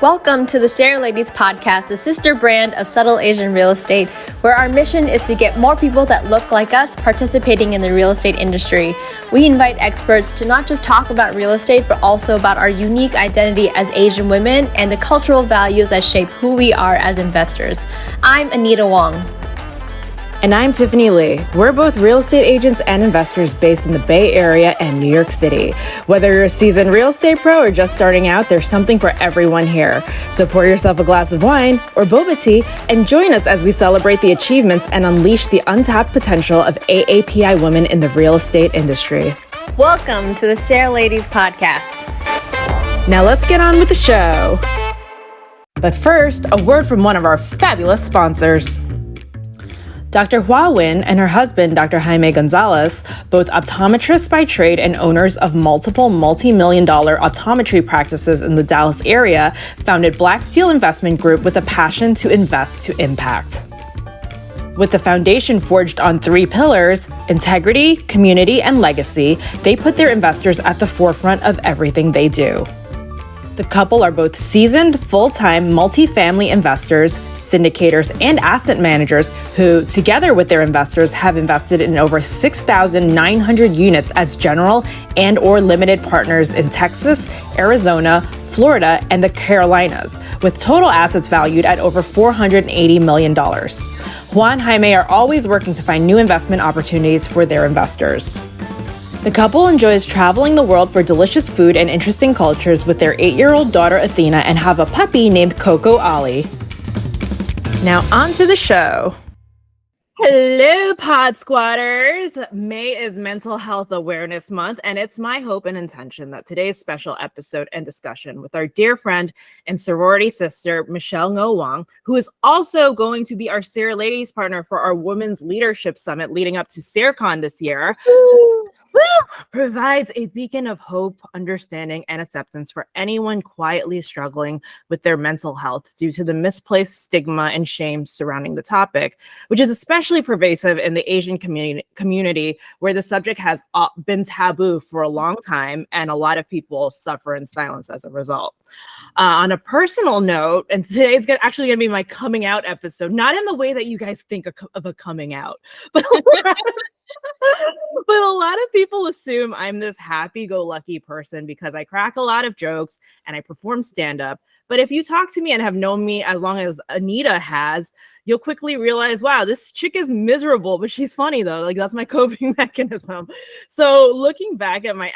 Welcome to the SARE Ladies Podcast, the sister brand of Subtle Asian Real Estate, where our mission is to get more people that look like us participating in the real estate industry. We invite experts to not just talk about real estate, but also about our unique identity as Asian women and the cultural values that shape who we are as investors. I'm Anita Wong. And I'm Tiffany Lee. We're both real estate agents and investors based in the Bay Area and New York City. Whether you're a seasoned real estate pro or just starting out, there's something for everyone here. So pour yourself a glass of wine or boba tea and join us as we celebrate the achievements and unleash the untapped potential of AAPI women in the real estate industry. Welcome to the SARE Ladies Podcast. Now let's get on with the show. But first, a word from one of our fabulous sponsors. Dr. Hua Win and her husband, Dr. Jaime Gonzalez, both optometrists by trade and owners of multiple multi-million-dollar optometry practices in the Dallas area, founded Black Steel Investment Group with a passion to invest to impact. With the foundation forged on three pillars, integrity, community, and legacy, they put their investors at the forefront of everything they do. The couple are both seasoned, full-time, multifamily investors, syndicators, and asset managers who, together with their investors, have invested in over 6,900 units as general and or limited partners in Texas, Arizona, Florida, and the Carolinas, with total assets valued at over $480 million. Juan and Jaime are always working to find new investment opportunities for their investors. The couple enjoys traveling the world for delicious food and interesting cultures with their 8-year-old daughter Athena and have a puppy named Coco Ollie. Now on to the show. Hello, Pod Squatters! May is Mental Health Awareness Month, and it's my hope and intention that today's special episode and discussion with our dear friend and sorority sister, Michelle Ngo Wong, who is also going to be our SARE Ladies partner for our Women's Leadership Summit leading up to SARECon this year, provides a beacon of hope, understanding, and acceptance for anyone quietly struggling with their mental health due to the misplaced stigma and shame surrounding the topic, which is especially pervasive in the Asian community where the subject has been taboo for a long time and a lot of people suffer in silence as a result. On a personal note, and today's actually going to be my coming out episode, not in the way that you guys think of a coming out, but but a lot of people assume I'm this happy-go-lucky person because I crack a lot of jokes and I perform stand-up. But if you talk to me and have known me as long as Anita has, you'll quickly realize, wow, this chick is miserable, but she's funny though. Like, that's my coping mechanism. So looking back at my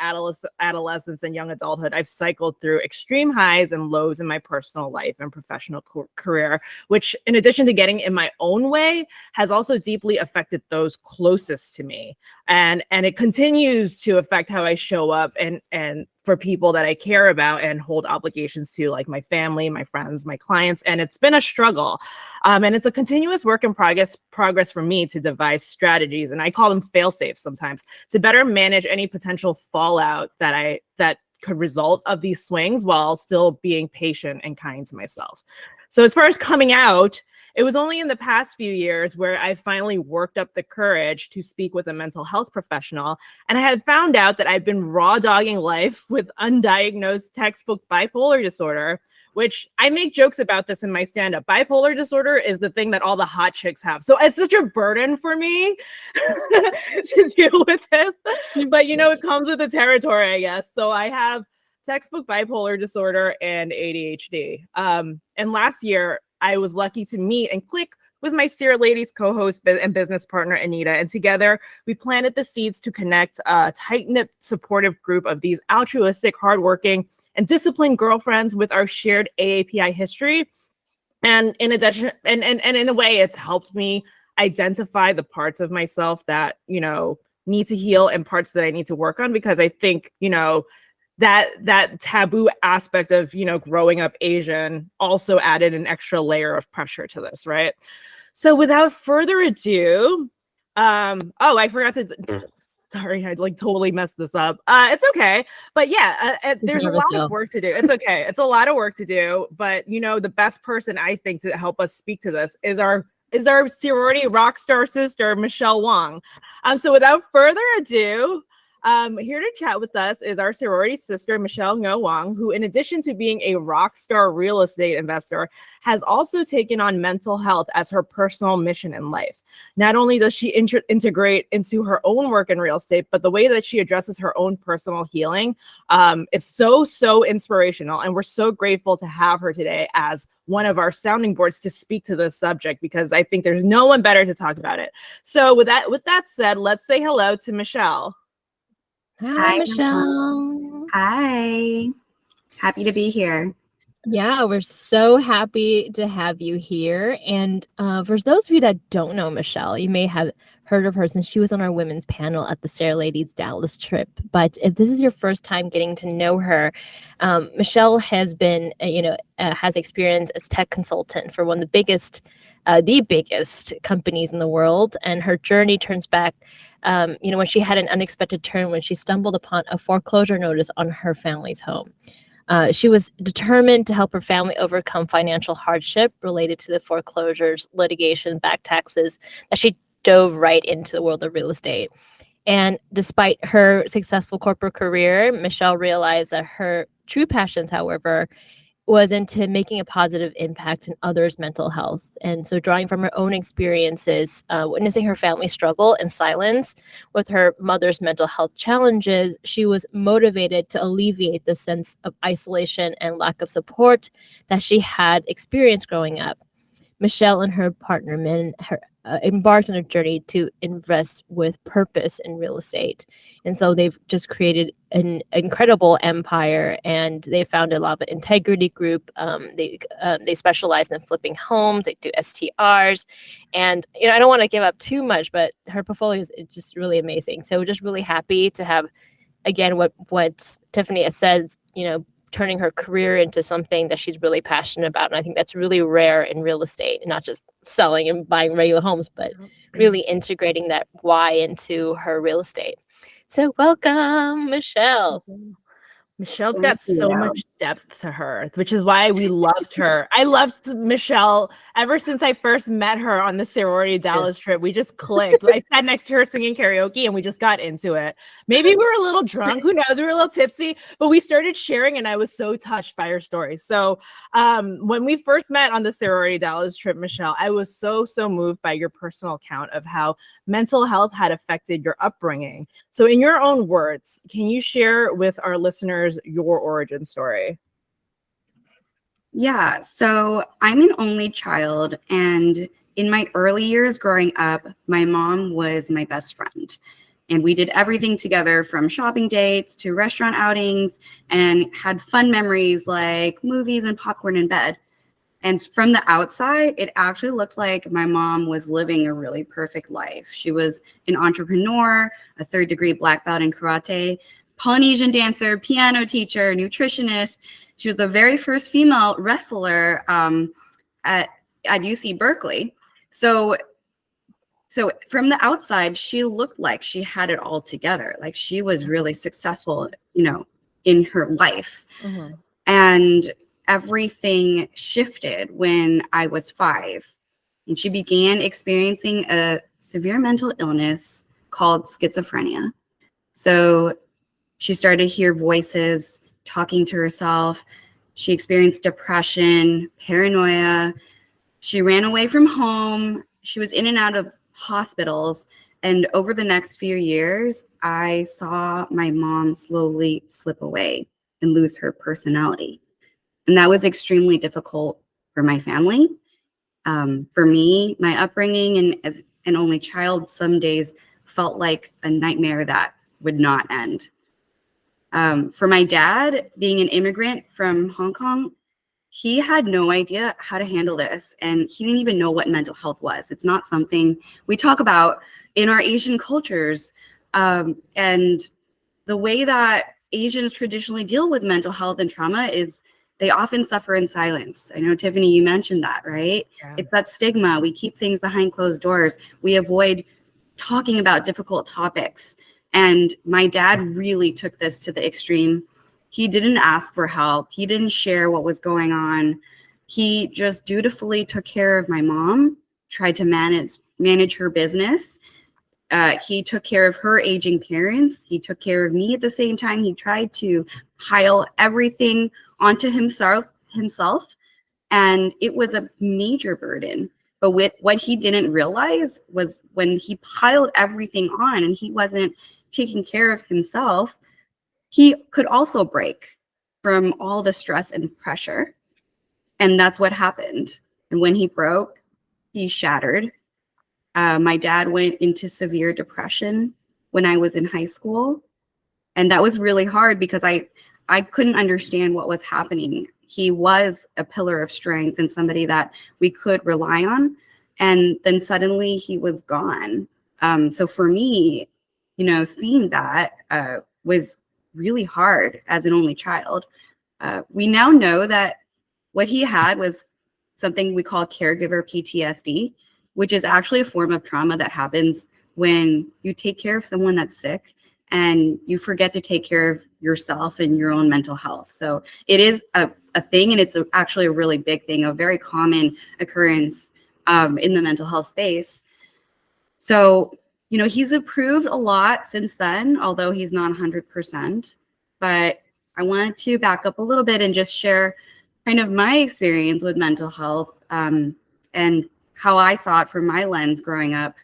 adolescence and young adulthood, I've cycled through extreme highs and lows in my personal life and professional career, which in addition to getting in my own way, has also deeply affected those closest to me. And it continues to affect how I show up and for people that I care about and hold obligations to, like my family, my friends, my clients. And it's been a struggle. And it's a continuous work in progress for me to devise strategies, and I call them fail-safes sometimes, to better manage any potential fallout that could result of these swings while still being patient and kind to myself. So as far as coming out, it was only in the past few years where I finally worked up the courage to speak with a mental health professional. And I had found out that I'd been raw dogging life with undiagnosed textbook bipolar disorder, which I make jokes about this in my stand-up. Bipolar disorder is the thing that all the hot chicks have. So it's such a burden for me to deal with this. But, it comes with the territory, I guess. So I have textbook bipolar disorder and ADHD. And last year, I was lucky to meet and click with my SARE Ladies co-host and business partner, Anita. And together, we planted the seeds to connect a tight-knit, supportive group of these altruistic, hardworking, and disciplined girlfriends with our shared AAPI history. And in addition, and in a way, it's helped me identify the parts of myself that, need to heal and parts that I need to work on, because I think, that taboo aspect of, growing up Asian also added an extra layer of pressure to this, right? So without further ado, I forgot to, sorry, I totally messed this up. It's okay. But yeah, there's a lot of work to do. It's okay. It's a lot of work to do. But, the best person I think to help us speak to this is our sorority rock star sister, Michelle Wong. So without further ado, Here to chat with us is our sorority sister, Michelle Wong, who, in addition to being a rock star real estate investor, has also taken on mental health as her personal mission in life. Not only does she integrate into her own work in real estate, but the way that she addresses her own personal healing is so inspirational. And we're so grateful to have her today as one of our sounding boards to speak to this subject, because I think there's no one better to talk about it. So with that said, let's say hello to Michelle. Hi, Michelle. Hi. Happy to be here. Yeah, we're so happy to have you here. And for those of you that don't know Michelle, you may have heard of her since she was on our women's panel at the SARE Ladies Dallas trip. But if this is your first time getting to know her, Michelle has been, has experience as tech consultant for one of the biggest companies in the world. And her journey turns back, when she had an unexpected turn when she stumbled upon a foreclosure notice on her family's home. She was determined to help her family overcome financial hardship related to the foreclosures, litigation, back taxes, that she dove right into the world of real estate. And despite her successful corporate career, Michelle realized that her true passions, however, was into making a positive impact in others' mental health. And so drawing from her own experiences, witnessing her family struggle in silence with her mother's mental health challenges, she was motivated to alleviate the sense of isolation and lack of support that she had experienced growing up. Michelle and her partner embarked on a journey to invest with purpose in real estate. And so they've just created an incredible empire, and they founded a lot of integrity group. They specialize in flipping homes. They do STRs. And, I don't want to give up too much, but her portfolio is just really amazing. So we're just really happy to have, again, what Tiffany has said, turning her career into something that she's really passionate about. And I think that's really rare in real estate, and not just selling and buying regular homes, but really integrating that why into her real estate. So welcome, Michelle. Michelle's got so much depth to her, which is why we loved her. I loved Michelle ever since I first met her on the sorority Dallas trip. We just clicked. I sat next to her singing karaoke and we just got into it. Maybe we were a little drunk. Who knows? We were a little tipsy, but we started sharing and I was so touched by her story. So when we first met on the sorority Dallas trip, Michelle, I was so moved by your personal account of how mental health had affected your upbringing. So in your own words, can you share with our listeners your origin story? Yeah, so I'm an only child, and in my early years growing up, my mom was my best friend. And we did everything together, from shopping dates to restaurant outings, and had fun memories like movies and popcorn in bed. And from the outside, it actually looked like my mom was living a really perfect life. She was an entrepreneur, a third-degree black belt in karate, Polynesian dancer, piano teacher, nutritionist. She was the very first female wrestler at UC Berkeley. So from the outside, she looked like she had it all together. Like she was really successful, in her life. Mm-hmm. And everything shifted when I was 5. And she began experiencing a severe mental illness called schizophrenia. So she started to hear voices talking to herself. She experienced depression, paranoia. She ran away from home. She was in and out of hospitals. And over the next few years, I saw my mom slowly slip away and lose her personality. And that was extremely difficult for my family. For me, my upbringing, and as an only child, some days felt like a nightmare that would not end. For my dad, being an immigrant from Hong Kong, he had no idea how to handle this. And he didn't even know what mental health was. It's not something we talk about in our Asian cultures. And the way that Asians traditionally deal with mental health and trauma is they often suffer in silence. I know, Tiffany, you mentioned that, right? Yeah. It's that stigma. We keep things behind closed doors. We avoid talking about difficult topics. And my dad really took this to the extreme. He didn't ask for help. He didn't share what was going on. He just dutifully took care of my mom, tried to manage her business, He took care of her aging parents. He took care of me at the same time. He tried to pile everything onto himself, and it was a major burden. But what he didn't realize was when he piled everything on and he wasn't taking care of himself, he could also break from all the stress and pressure. And that's what happened. And when he broke, he shattered. My dad went into severe depression when I was in high school. And that was really hard because I couldn't understand what was happening. He was a pillar of strength and somebody that we could rely on. And then suddenly he was gone. So for me, seeing that was really hard as an only child. We now know that what he had was something we call caregiver PTSD, which is actually a form of trauma that happens when you take care of someone that's sick and you forget to take care of yourself and your own mental health. So it is a thing, and it's actually a really big thing, a very common occurrence in the mental health space. So, he's improved a lot since then, although he's not 100%. But I wanted to back up a little bit and just share kind of my experience with mental health and how I saw it from my lens growing up.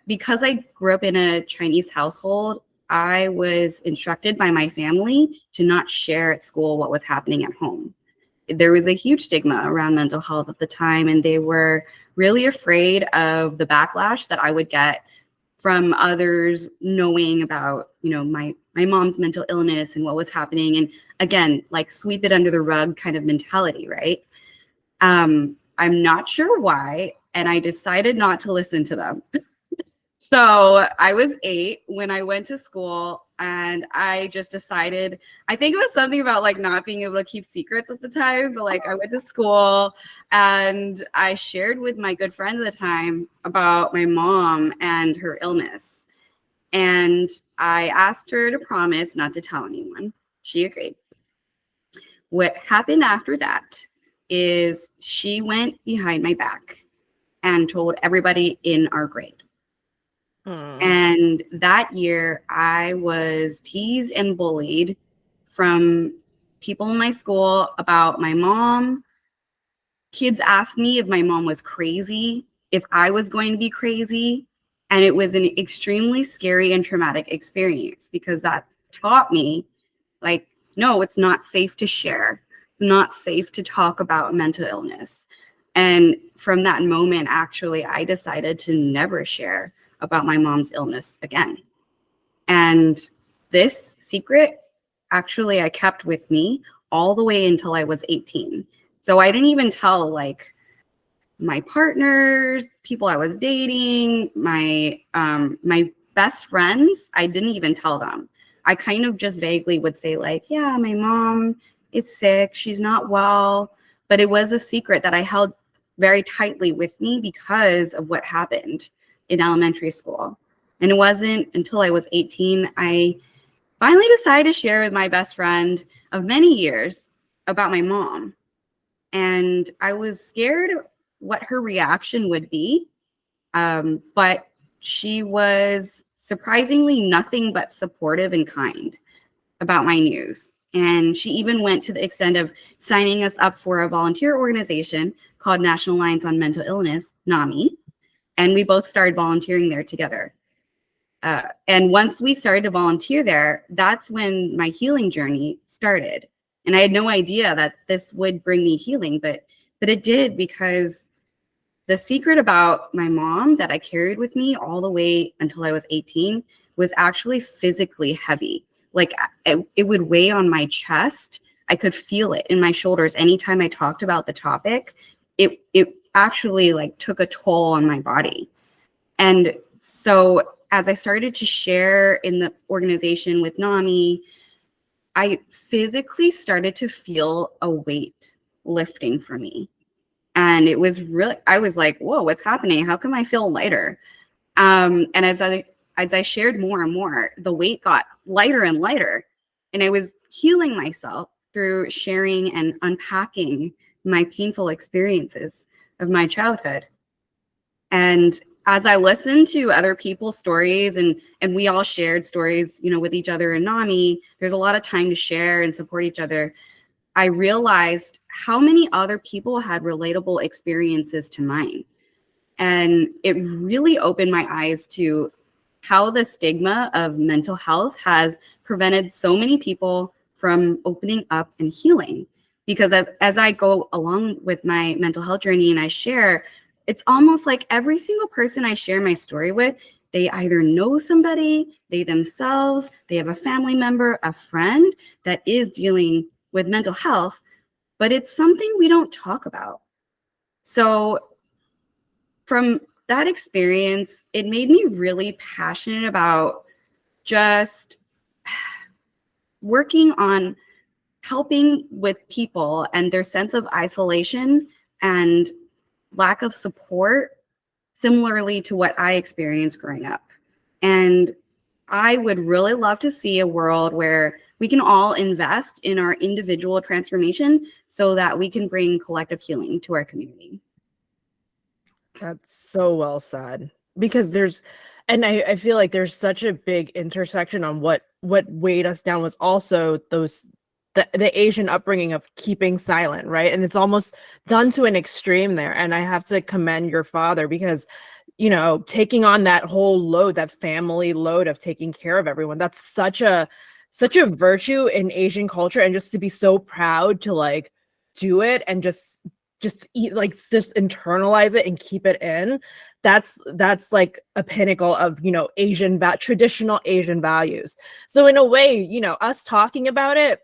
Because I grew up in a Chinese household, I was instructed by my family to not share at school what was happening at home. There was a huge stigma around mental health at the time, and they were really afraid of the backlash that I would get from others knowing about, my mom's mental illness and what was happening. And again, like sweep it under the rug kind of mentality, right? I'm not sure why, and I decided not to listen to them. So I was 8 when I went to school, and I just decided, I think it was something about like not being able to keep secrets at the time, but like I went to school and I shared with my good friend at the time about my mom and her illness. And I asked her to promise not to tell anyone. She agreed. What happened after that is she went behind my back and told everybody in our grade. And that year, I was teased and bullied from people in my school about my mom. Kids asked me if my mom was crazy, if I was going to be crazy. And it was an extremely scary and traumatic experience because that taught me, like, no, it's not safe to share. It's not safe to talk about mental illness. And from that moment, actually, I decided to never share about my mom's illness again. And this secret, actually, I kept with me all the way until I was 18. So I didn't even tell like my partners, people I was dating, my best friends, I didn't even tell them. I kind of just vaguely would say like, yeah, my mom is sick, she's not well. But it was a secret that I held very tightly with me because of what happened in elementary school. And it wasn't until I was 18, I finally decided to share with my best friend of many years about my mom. And I was scared what her reaction would be. But she was surprisingly nothing but supportive and kind about my news. And she even went to the extent of signing us up for a volunteer organization called National Alliance on Mental Illness, NAMI. And we both started volunteering there together. And once we started to volunteer there, that's when my healing journey started. And I had no idea that this would bring me healing, but it did, because the secret about my mom that I carried with me all the way until I was 18 was actually physically heavy. Like it would weigh on my chest. I could feel it in my shoulders anytime I talked about the topic. It actually like took a toll on my body. And so as I started to share in the organization with NAMI, I physically started to feel a weight lifting from me. And it was really, I was like, whoa, what's happening? How come I feel lighter? And as I shared more and more, the weight got lighter and lighter. And I was healing myself through sharing and unpacking my painful experiences of my childhood. And as I listened to other people's stories and we all shared stories, with each other and NAMI, there's a lot of time to share and support each other. I realized how many other people had relatable experiences to mine. And it really opened my eyes to how the stigma of mental health has prevented so many people from opening up and healing. Because as I go along with my mental health journey and I share, it's almost like every single person I share my story with, they either know somebody, they themselves, they have a family member, a friend that is dealing with mental health, but it's something we don't talk about. So from that experience, it made me really passionate about just working on helping with people and their sense of isolation and lack of support, similarly to what I experienced growing up. And I would really love to see a world where we can all invest in our individual transformation so that we can bring collective healing to our community. That's so well said, because I feel like there's such a big intersection on what weighed us down was also the Asian upbringing of keeping silent, right? And it's almost done to an extreme there. And I have to commend your father because, taking on that whole load, that family load of taking care of everyone, that's such a virtue in Asian culture. And just to be so proud to like do it and just eat, like just internalize it and keep it in. That's like a pinnacle of, traditional Asian values. So in a way, us talking about it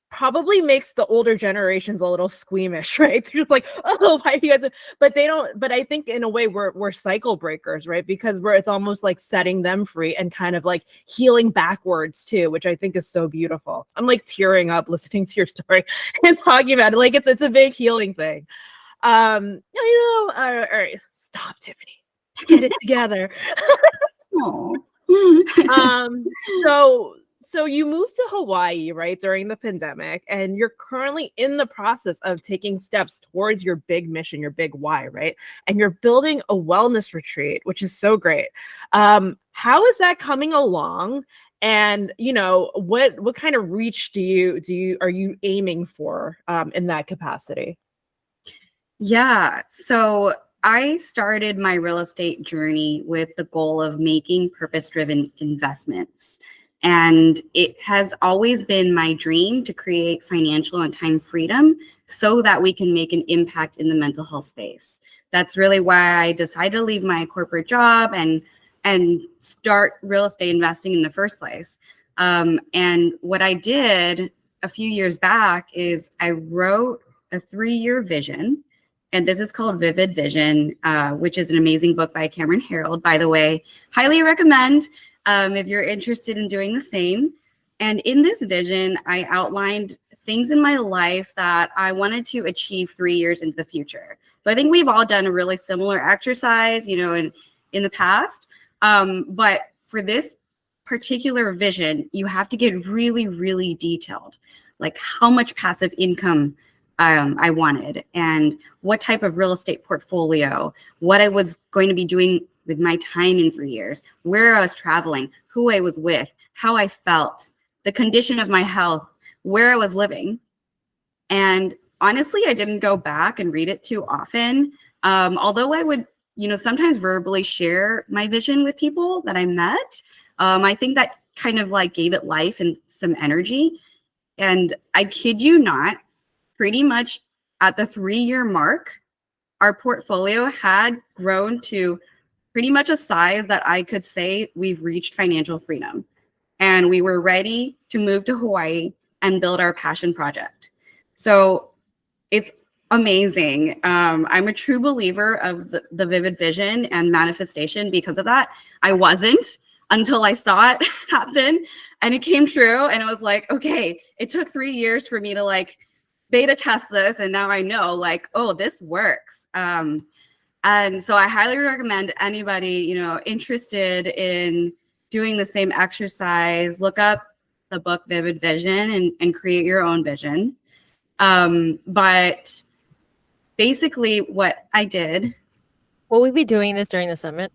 probably makes the older generations a little squeamish, right? They're just like, oh, why do you guys? But they don't. But I think in a way we're cycle breakers, right? Because it's almost like setting them free and kind of like healing backwards too, which I think is so beautiful. I'm like tearing up listening to your story and talking about it. Like it's a big healing thing. All right, stop, Tiffany. Get it together. So you moved to Hawaii, right, during the pandemic, and you're currently in the process of taking steps towards your big mission, your big why, right? And you're building a wellness retreat, which is so great. How is that coming along? And what kind of reach are you aiming for in that capacity? Yeah, so I started my real estate journey with the goal of making purpose-driven investments. And it has always been my dream to create financial and time freedom so that we can make an impact in the mental health space. That's really why I decided to leave my corporate job and start real estate investing in the first place. And what I did a few years back is I wrote a 3-year vision. And this is called Vivid Vision, which is an amazing book by Cameron Herold, by the way. Highly recommend if you're interested in doing the same. And in this vision, I outlined things in my life that I wanted to achieve 3 years into the future. So I think we've all done a really similar exercise, in the past. But for this particular vision, you have to get really, really detailed, like how much passive income I wanted and what type of real estate portfolio, what I was going to be doing with my time in 3 years, where I was traveling, who I was with, how I felt, the condition of my health, where I was living. And honestly, I didn't go back and read it too often. Although I would, sometimes verbally share my vision with people that I met. I think that kind of like gave it life and some energy. And I kid you not, pretty much at the 3-year mark, our portfolio had grown to pretty much a size that I could say we've reached financial freedom. And we were ready to move to Hawaii and build our passion project. So it's amazing. I'm a true believer of the vivid vision and manifestation because of that. I wasn't until I saw it happen and it came true. And it was like, okay, it took 3 years for me to like beta test this. And now I know like, oh, this works. And so I highly recommend anybody, interested in doing the same exercise, look up the book Vivid Vision and create your own vision. But basically what I did Will we be doing this during the summit,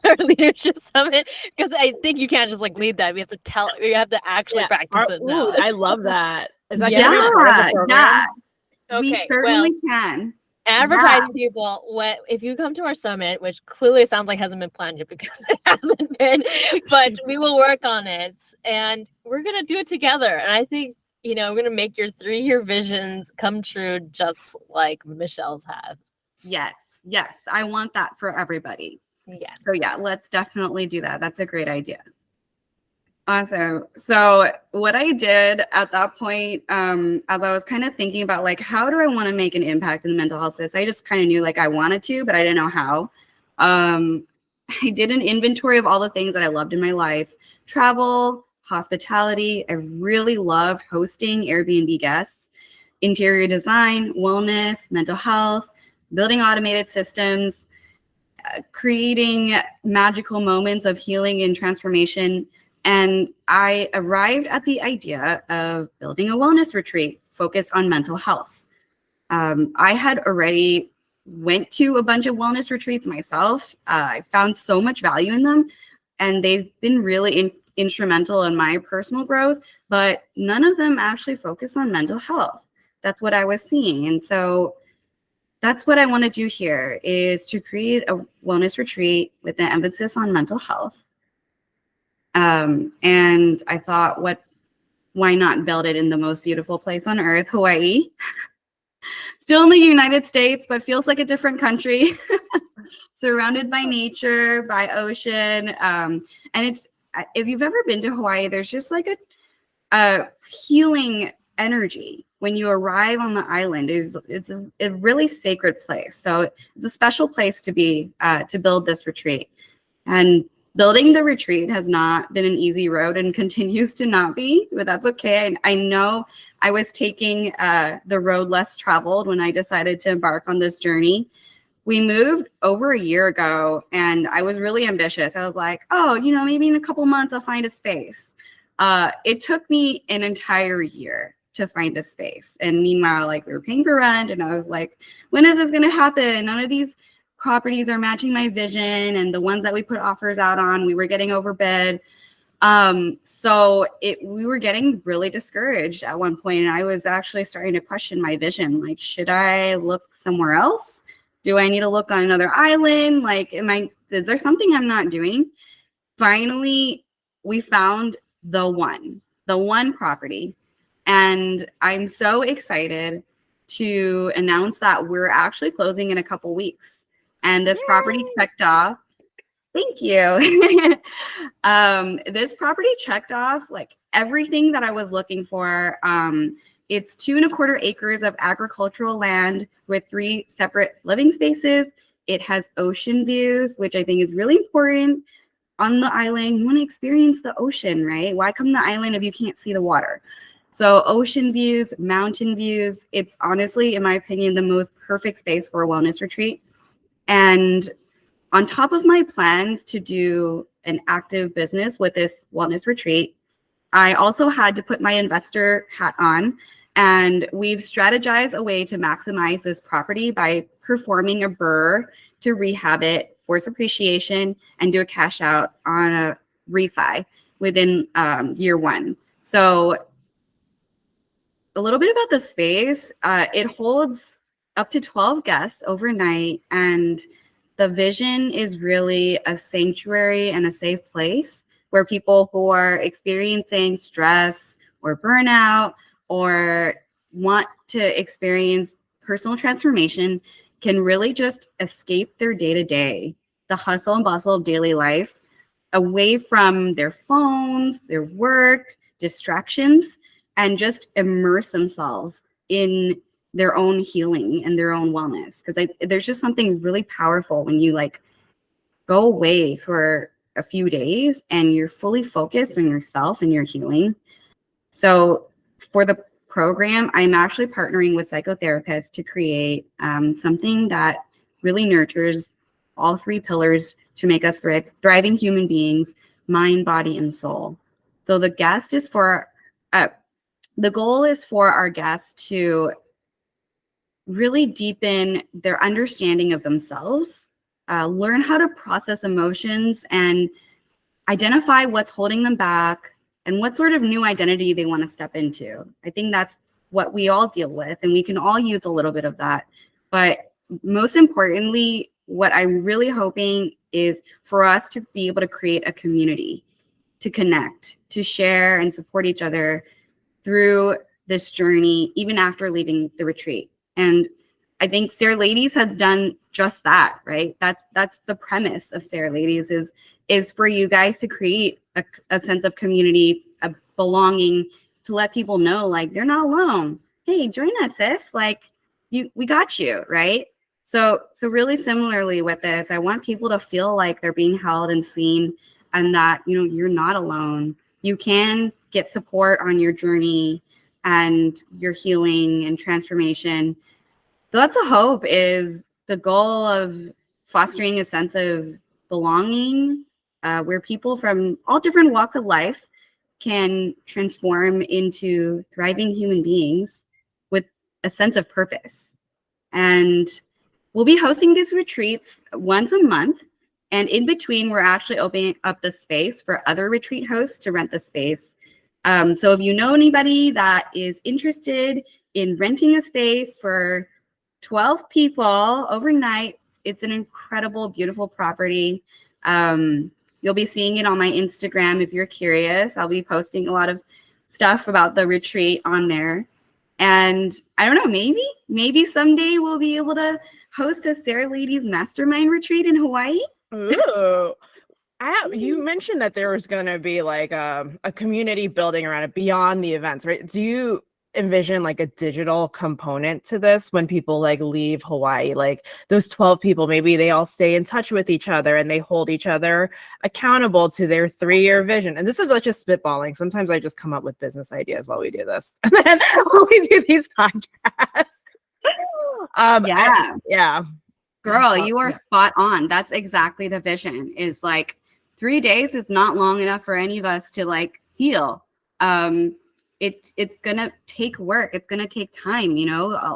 our leadership summit? Because I think you can't just like lead that. We have to we have to actually practice it now. I love that. Is that Yeah, gonna be a part of the program? we Okay, certainly well, can. advertising people, if you come to our summit, which clearly sounds like hasn't been planned yet because it hasn't been, but we will work on it and we're gonna do it together. And I think, we're gonna make your 3-year visions come true just like Michelle's has. Yes, I want that for everybody. Yeah. So yeah, let's definitely do that. That's a great idea. Awesome. So what I did at that point, as I was kind of thinking about like, how do I want to make an impact in the mental health space? I just kind of knew like I wanted to, but I didn't know how. I did an inventory of all the things that I loved in my life: travel, hospitality. I really loved hosting Airbnb guests, interior design, wellness, mental health, building automated systems, creating magical moments of healing and transformation. And I arrived at the idea of building a wellness retreat focused on mental health. I had already went to a bunch of wellness retreats myself. I found so much value in them, and they've been really instrumental in my personal growth, but none of them actually focus on mental health. That's what I was seeing. And so that's what I want to do here, is to create a wellness retreat with an emphasis on mental health. And I thought, why not build it in the most beautiful place on earth, Hawaii? Still in the United States, but feels like a different country, surrounded by nature, by ocean. And if you've ever been to Hawaii, there's just like a healing energy when you arrive on the island. It's a really sacred place. So it's a special place to be, to build this retreat. And building the retreat has not been an easy road and continues to not be, but that's okay. I know I was taking the road less traveled when I decided to embark on this journey. We moved over a year ago and I was really ambitious. I was like, oh, maybe in a couple months I'll find a space. It took me an entire year to find the space. And meanwhile, like, we were paying for rent and I was like, when is this going to happen? None of these properties are matching my vision, and the ones that we put offers out on, we were getting overbid. So we were getting really discouraged at one point, and I was actually starting to question my vision. Like, should I look somewhere else? Do I need to look on another island? Like, is there something I'm not doing? Finally, we found the one property, and I'm so excited to announce that we're actually closing in a couple weeks. And this property checked off. Thank you. This property checked off like everything that I was looking for. It's 2.25 acres of agricultural land with 3 separate living spaces. It has ocean views, which I think is really important. On the island, you want to experience the ocean, right? Why come to the island if you can't see the water? So ocean views, mountain views. It's honestly, in my opinion, the most perfect space for a wellness retreat. And on top of my plans to do an active business with this wellness retreat, I also had to put my investor hat on, and we've strategized a way to maximize this property by performing a BRRRR to rehab it, force appreciation, and do a cash out on a refi within year 1. So a little bit about the space. It holds up to 12 guests overnight, and the vision is really a sanctuary and a safe place where people who are experiencing stress or burnout or want to experience personal transformation can really just escape their day-to-day, the hustle and bustle of daily life, away from their phones, their work, distractions, and just immerse themselves in their own healing and their own wellness. Because there's just something really powerful when you like go away for a few days and you're fully focused on yourself and your healing. So for the program, I'm actually partnering with psychotherapists to create something that really nurtures all 3 pillars to make us thriving human beings: mind, body, and soul. So the goal is for our guests to really deepen their understanding of themselves learn how to process emotions and identify what's holding them back and what sort of new identity they want to step into. I think that's what we all deal with, and we can all use a little bit of that. But most importantly, what I'm really hoping is for us to be able to create a community, to connect, to share and support each other through this journey, even after leaving the retreat. And I think SARE Ladies has done just that, right? That's the premise of SARE Ladies is for you guys to create a sense of community, a belonging, to let people know like they're not alone. Hey, join us, sis. Like we got you, right? So really similarly with this, I want people to feel like they're being held and seen, and that you're not alone. You can get support on your journey and your healing and transformation. That's a hope is the goal of fostering a sense of belonging, where people from all different walks of life can transform into thriving human beings with a sense of purpose. And we'll be hosting these retreats once a month. And in between, we're actually opening up the space for other retreat hosts to rent the space. So if you know anybody that is interested in renting a space for 12 people overnight, it's an incredible, beautiful property. You'll be seeing it on my Instagram if you're curious. I'll be posting a lot of stuff about the retreat on there. And I don't know, maybe someday we'll be able to host a SARE Ladies Mastermind retreat in Hawaii. Ooh. You mentioned that there was going to be like a community building around it beyond the events, right? Do you envision like a digital component to this when people like leave Hawaii? Like those 12 people, maybe they all stay in touch with each other and they hold each other accountable to their 3-year vision. And this is like just spitballing. Sometimes I just come up with business ideas while we do this. And then we do these podcasts. Yeah. Girl, you are spot on. That's exactly the vision, is like 3 days is not long enough for any of us to like heal. It's gonna take work. It's gonna take time.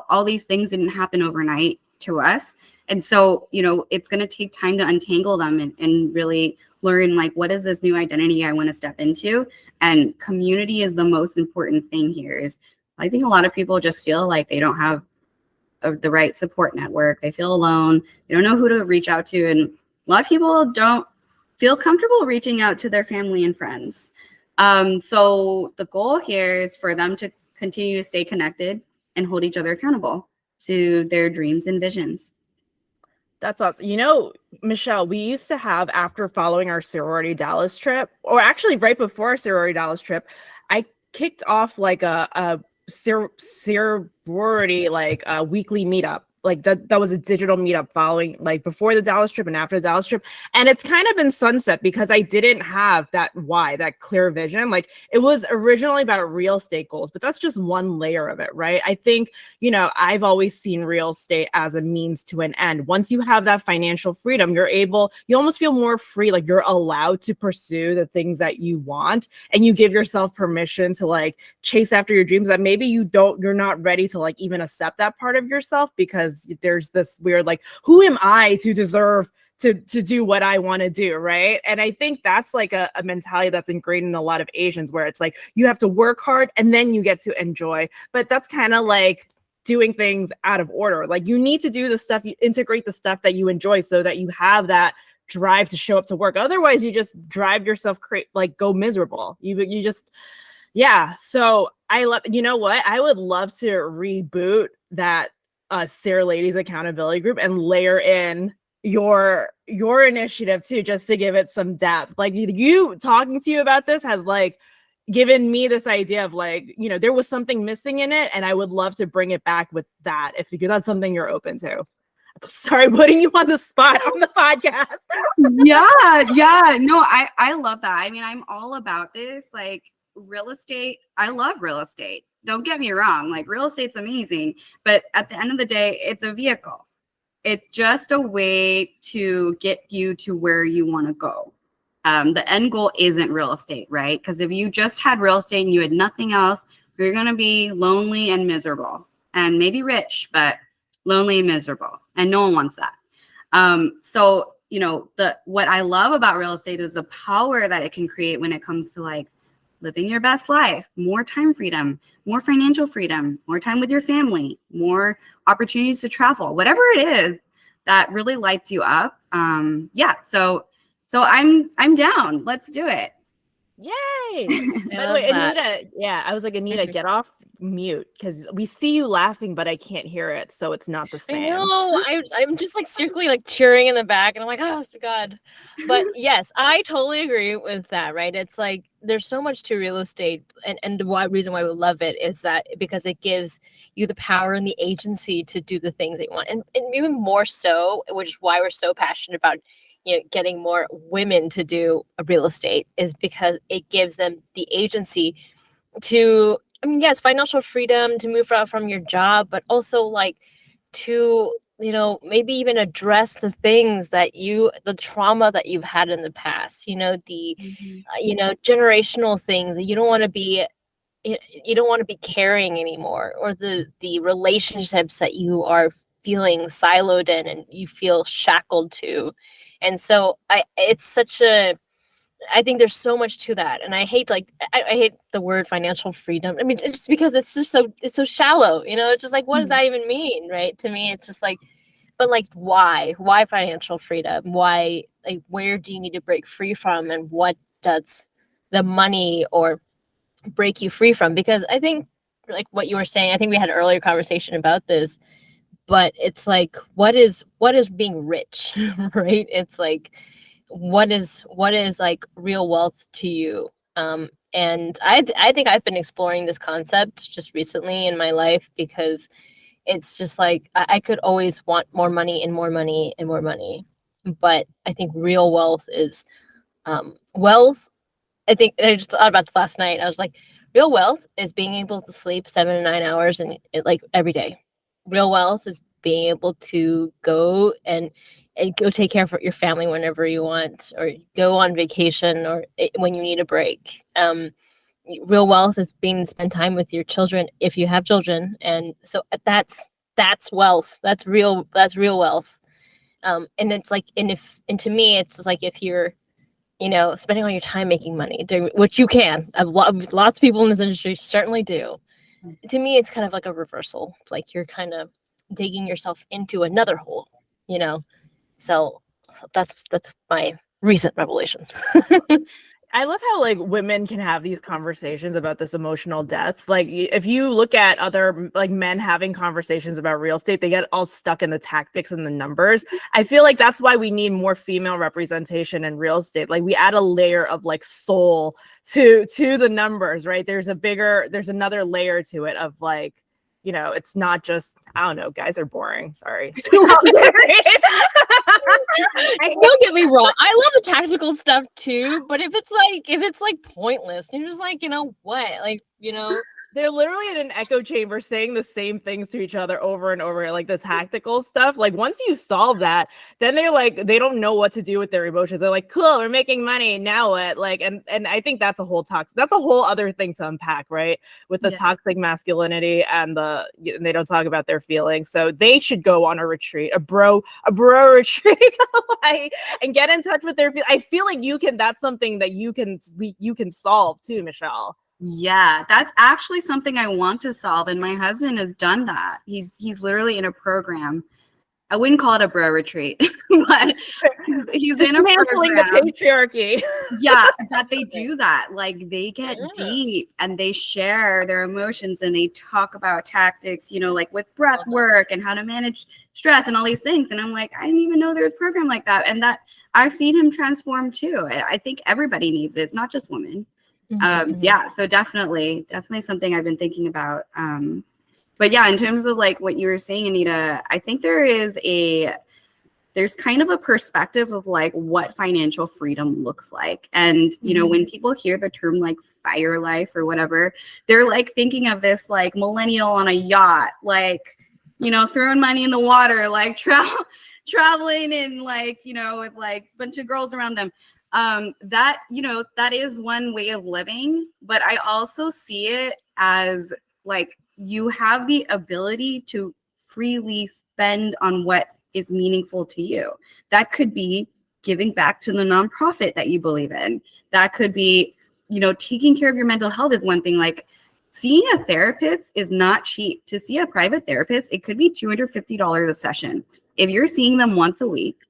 All these things didn't happen overnight to us, and so it's gonna take time to untangle them and really learn like what is this new identity I want to step into. And community is the most important thing here. Is I think a lot of people just feel like they don't have the right support network. They feel alone. They don't know who to reach out to, and a lot of people don't feel comfortable reaching out to their family and friends. So the goal here is for them to continue to stay connected and hold each other accountable to their dreams and visions. That's awesome. Michelle, we used to have, after following our sorority Dallas trip, or actually right before our sorority Dallas trip, I kicked off like a sorority like a weekly meetup. Like that was a digital meetup following like before the Dallas trip and after the Dallas trip. And it's kind of been sunset because I didn't have that clear vision. Like it was originally about real estate goals, but that's just one layer of it, right? I think, I've always seen real estate as a means to an end. Once you have that financial freedom, you almost feel more free. Like you're allowed to pursue the things that you want, and you give yourself permission to like chase after your dreams that maybe you're not ready to like even accept that part of yourself, because there's this weird like, who am I to deserve to do what I want to do, right? And I think that's like a mentality that's ingrained in a lot of Asians, where it's like you have to work hard and then you get to enjoy. But that's kind of like doing things out of order. Like you need to do the stuff, you integrate the stuff that you enjoy so that you have that drive to show up to work. Otherwise, you just drive yourself go miserable. You just, yeah. So I love, what? I would love to reboot that SARE Ladies accountability group and layer in your initiative too, just to give it some depth. Like you talking to you about this has like given me this idea of like, there was something missing in it, and I would love to bring it back with that if that's something you're open to. Sorry, putting you on the spot on the podcast. Yeah. No, I love that. I mean, I'm all about this. Like real estate, I love real estate. Don't get me wrong. Like real estate's amazing, but at the end of the day, it's a vehicle. It's just a way to get you to where you want to go. The end goal isn't real estate, right? Because if you just had real estate and you had nothing else, you're going to be lonely and miserable, and maybe rich, but lonely and miserable. And no one wants that. So, you know, what I love about real estate is the power that it can create when it comes to like living your best life, more time freedom, more financial freedom, more time with your family, more opportunities to travel, whatever it is that really lights you up. Yeah. So I'm down. Let's do it. Yay! I By the love way, that. Anita, yeah, I was like, Anita, get off mute because we see you laughing, but I can't hear it, so it's not the I same. know. I'm just like secretly like cheering in the back, and I'm like, oh God. But yes, I totally agree with that. Right? It's like there's so much to real estate, and the reason why we love it is that because it gives you the power and the agency to do the things that you want, and even more so, which is why we're so passionate about getting more women to do real estate, is because it gives them the agency to, I mean, yes, financial freedom to move out from your job, but also like to, maybe even address the things the trauma that you've had in the past, the, generational things that you don't want to be, you don't want to be carrying anymore, or the relationships that you are feeling siloed in and you feel shackled to. And so it's such a, I think there's so much to that, and I hate I hate the word financial freedom. I mean, it's just because it's so shallow. It's just like, what does that even mean, right? To me, it's just like, but like, why financial freedom? Why, like, where do you need to break free from, and what does the money or break you free from? Because I think, like what you were saying, I think we had an earlier conversation about this, but it's like, what is being rich, right? It's like, what is like real wealth to you? And I think I've been exploring this concept just recently in my life, because it's just like I could always want more money and more money and more money, but I think real wealth is wealth. I think I just thought about this last night. I was like, real wealth is being able to sleep 7 to 9 hours and like every day. Real wealth is being able to go and go take care of your family whenever you want, or go on vacation, or when you need a break. Real wealth is being spend time with your children if you have children, and so that's wealth. That's real wealth. And it's like, and to me, it's just like, if you're spending all your time making money, which you can. Lots of people in this industry certainly do. To me, it's kind of like a reversal. It's like you're kind of digging yourself into another hole, you know? So that's my recent revelations. I love how like women can have these conversations about this emotional death. Like if you look at other like men having conversations about real estate, they get all stuck in the tactics and the numbers. I feel like that's why we need more female representation in real estate. Like we add a layer of like soul to the numbers, right? There's another layer to it of like, it's not just, I don't know, guys are boring. Sorry. Don't get me wrong. I love the tactical stuff too, but if it's like pointless, you're just like, what? Like, they're literally in an echo chamber saying the same things to each other over and over, like this tactical stuff. Like once you solve that, then they're like, they don't know what to do with their emotions. They're like, cool, we're making money, now what? Like, and I think that's a whole other thing to unpack, right? With the toxic masculinity and they don't talk about their feelings. So they should go on a retreat, a bro retreat, and get in touch with their feelings. I feel like that's something that you can solve too, Michelle. Yeah, that's actually something I want to solve, and my husband has done that. He's literally in a program. I wouldn't call it a bro retreat, but he's in a program. The patriarchy. Yeah, that they do that. Like they get deep and they share their emotions and they talk about tactics, like with breath work and how to manage stress and all these things. And I'm like, I didn't even know there was a program like that. And that I've seen him transform too. I think everybody needs it. It's not just women. Yeah, so definitely something I've been thinking about. But yeah, in terms of like what you were saying, Anita, I think there's kind of a perspective of like what financial freedom looks like. And, when people hear the term like FIRE life or whatever, they're like thinking of this like millennial on a yacht, like, throwing money in the water, like traveling and like, with like a bunch of girls around them. That is one way of living, but I also see it as like you have the ability to freely spend on what is meaningful to you. That could be giving back to the nonprofit that you believe in. That could be, taking care of your mental health is one thing. Like, seeing a therapist is not cheap. To see a private therapist, it could be $250 a session. If you're seeing them once a week,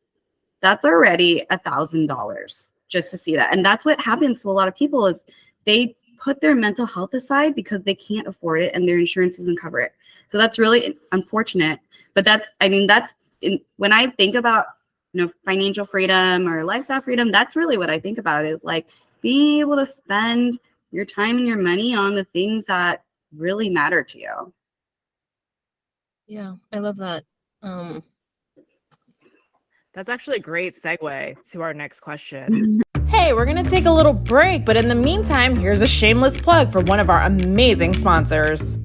that's already $1,000 just to see that. And that's what happens to a lot of people is they put their mental health aside because they can't afford it and their insurance doesn't cover it. So that's really unfortunate. But when I think about, financial freedom or lifestyle freedom, that's really what I think about is like being able to spend your time and your money on the things that really matter to you. Yeah, I love that. That's actually a great segue to our next question. Hey, we're going to take a little break, but in the meantime, here's a shameless plug for one of our amazing sponsors.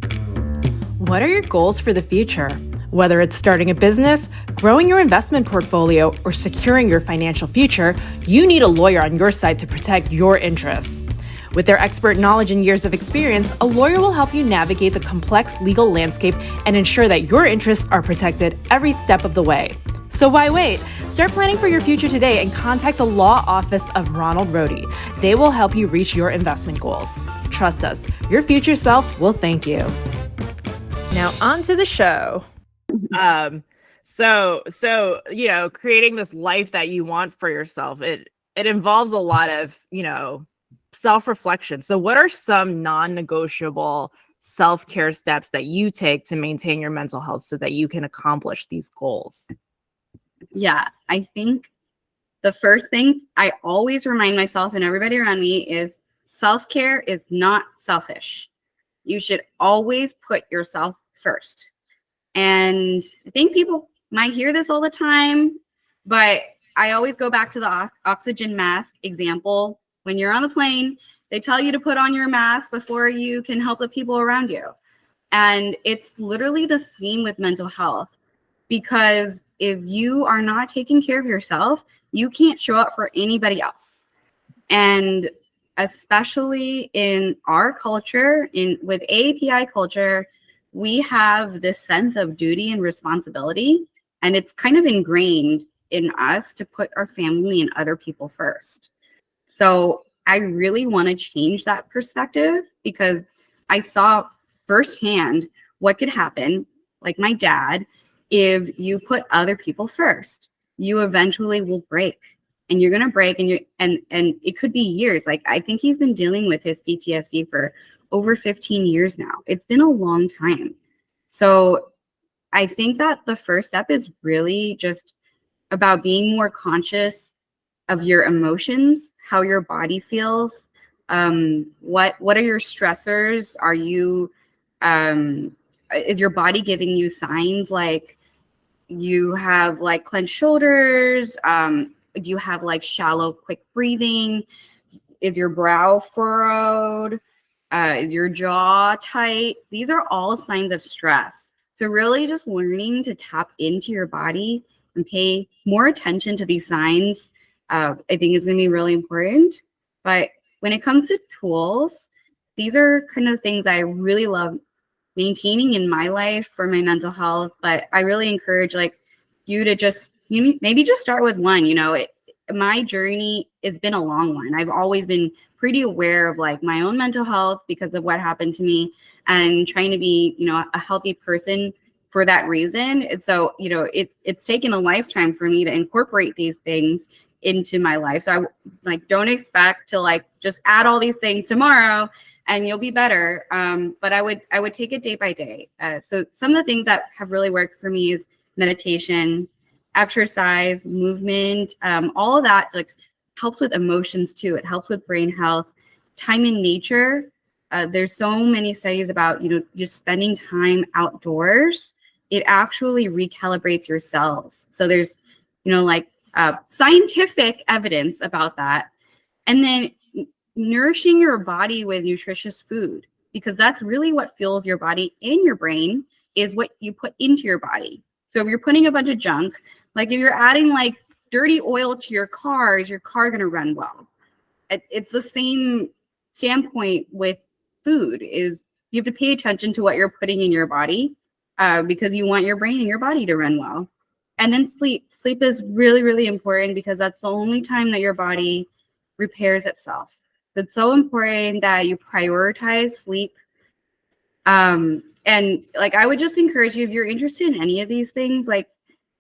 What are your goals for the future? Whether it's starting a business, growing your investment portfolio, or securing your financial future, you need a lawyer on your side to protect your interests. With their expert knowledge and years of experience, a lawyer will help you navigate the complex legal landscape and ensure that your interests are protected every step of the way. So why wait? Start planning for your future today and contact the law office of Ronald Rohde. They will help you reach your investment goals. Trust us, your future self will thank you. Now on to the show. So creating this life that you want for yourself, it involves a lot of, self-reflection. So what are some non-negotiable self-care steps that you take to maintain your mental health so that you can accomplish these goals? Yeah, I think the first thing I always remind myself and everybody around me is self-care is not selfish. You should always put yourself first. And I think people might hear this all the time, but I always go back to the oxygen mask example. When you're on the plane, they tell you to put on your mask before you can help the people around you. And it's literally the same with mental health, because if you are not taking care of yourself, you can't show up for anybody else. And especially in our culture, with AAPI culture, we have this sense of duty and responsibility, and it's kind of ingrained in us to put our family and other people first. So I really want to change that perspective, because I saw firsthand what could happen, like my dad, if you put other people first. You eventually will break, and you're going to break, and it could be years. Like, I think he's been dealing with his PTSD for over 15 years now. It's been a long time. So I think that the first step is really just about being more conscious of your emotions, how your body feels. What are your stressors? Are you, is your body giving you signs like you have like clenched shoulders? Do you have like shallow, quick breathing? Is your brow furrowed? Is your jaw tight? These are all signs of stress. So really just learning to tap into your body and pay more attention to these signs, I think is going to be really important. But when it comes to tools, these are kind of things I really love maintaining in my life for my mental health. But I really encourage you to just maybe just start with one. My journey has been a long one. I've always been pretty aware of my own mental health because of what happened to me, and trying to be, a healthy person for that reason. And so, it's taken a lifetime for me to incorporate these things into my life. So I don't expect to just add all these things tomorrow and you'll be better. But I would take it day by day. So some of the things that have really worked for me is meditation, exercise, movement, all of that helps with emotions too. It helps with brain health, time in nature. There's so many studies about, just spending time outdoors. It actually recalibrates your cells. So there's, scientific evidence about that. And then nourishing your body with nutritious food, because that's really what fuels your body and your brain, is what you put into your body. So if you're putting a bunch of junk, if you're adding dirty oil to your car, is your car going to run well? It's the same standpoint with food. Is you have to pay attention to what you're putting in your body, because you want your brain and your body to run well. And then sleep. Sleep is really, really important because that's the only time that your body repairs itself. It's so important that you prioritize sleep. And like, I would just encourage you, if you're interested in any of these things, like,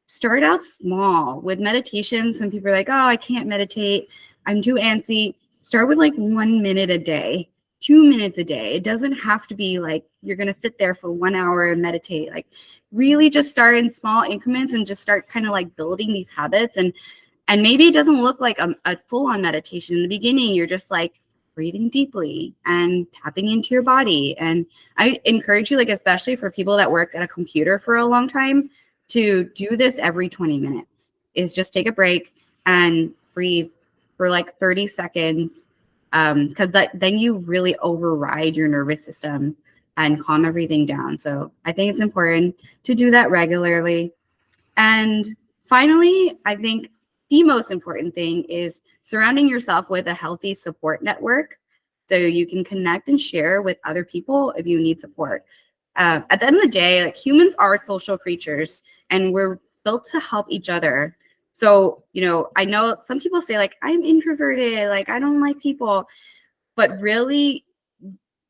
start out small with meditation. Some people are like, oh, I can't meditate, I'm too antsy. Start with like 1 minute a day, 2 minutes a day. It doesn't have to be like you're going to sit there for 1 hour and meditate. Like, really just start in small increments and just start kind of like building these habits. And maybe it doesn't look like a full-on meditation in the beginning. You're just like breathing deeply and tapping into your body. And I encourage you, like, especially for people that work at a computer for a long time, to do this every 20 minutes. Is just take a break and breathe for like 30 seconds, because then you really override your nervous system and calm everything down. So I think it's important to do that regularly. And finally, I think the most important thing is surrounding yourself with a healthy support network so you can connect and share with other people if you need support. At the end of the day, like, humans are social creatures and we're built to help each other. So, I know some people say, like, I'm introverted, like, I don't like people, but really,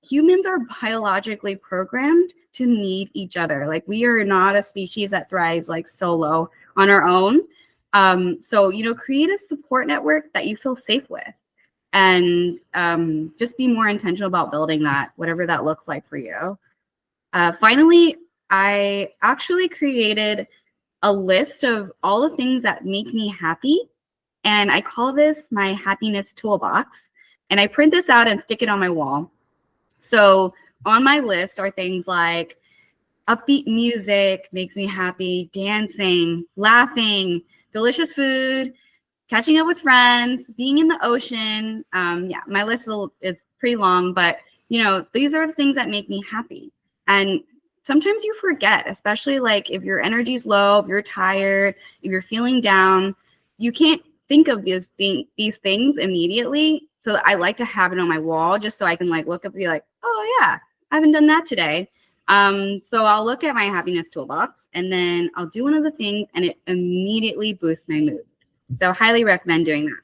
humans are biologically programmed to need each other. Like, we are not a species that thrives like solo on our own. So, create a support network that you feel safe with, and just be more intentional about building that, whatever that looks like for you. Finally, I actually created a list of all the things that make me happy, and I call this my happiness toolbox. And I print this out and stick it on my wall. So on my list are things like upbeat music makes me happy, dancing, laughing, delicious food, catching up with friends, being in the ocean. My list is pretty long, but these are the things that make me happy. And sometimes you forget, especially like if your energy's low, if you're tired, if you're feeling down, you can't think of these things immediately. So I like to have it on my wall just so I can like look up and be like, oh yeah, I haven't done that today. So I'll look at my happiness toolbox and then I'll do one of the things and it immediately boosts my mood. So highly recommend doing that.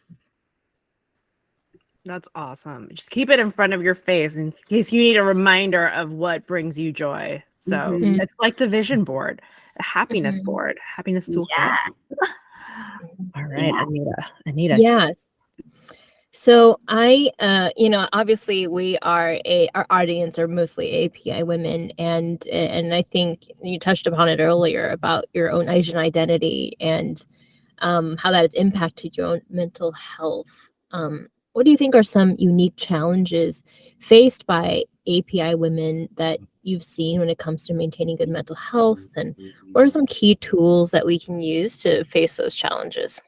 That's awesome. Just keep it in front of your face in case you need a reminder of what brings you joy. So it's like the vision board, a happiness board, happiness toolkit. Yeah. All right, Yeah. Anita. Yes. So I, obviously our audience are mostly API women, and I think you touched upon it earlier about your own Asian identity and how that has impacted your own mental health. What do you think are some unique challenges faced by API women that you've seen when it comes to maintaining good mental health? And what are some key tools that we can use to face those challenges?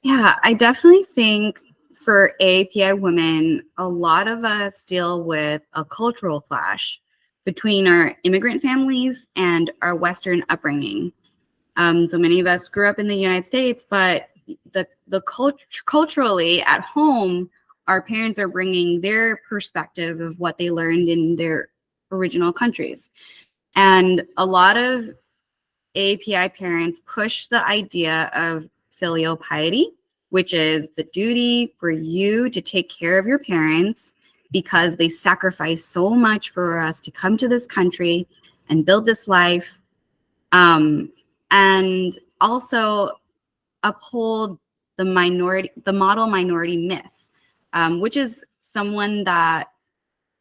Yeah, I definitely think for API women, a lot of us deal with a cultural clash between our immigrant families and our Western upbringing. So many of us grew up in the United States, but the culturally at home, our parents are bringing their perspective of what they learned in their original countries. And a lot of API parents push the idea of filial piety, which is the duty for you to take care of your parents because they sacrificed so much for us to come to this country and build this life. And also uphold the model minority myth, which is someone that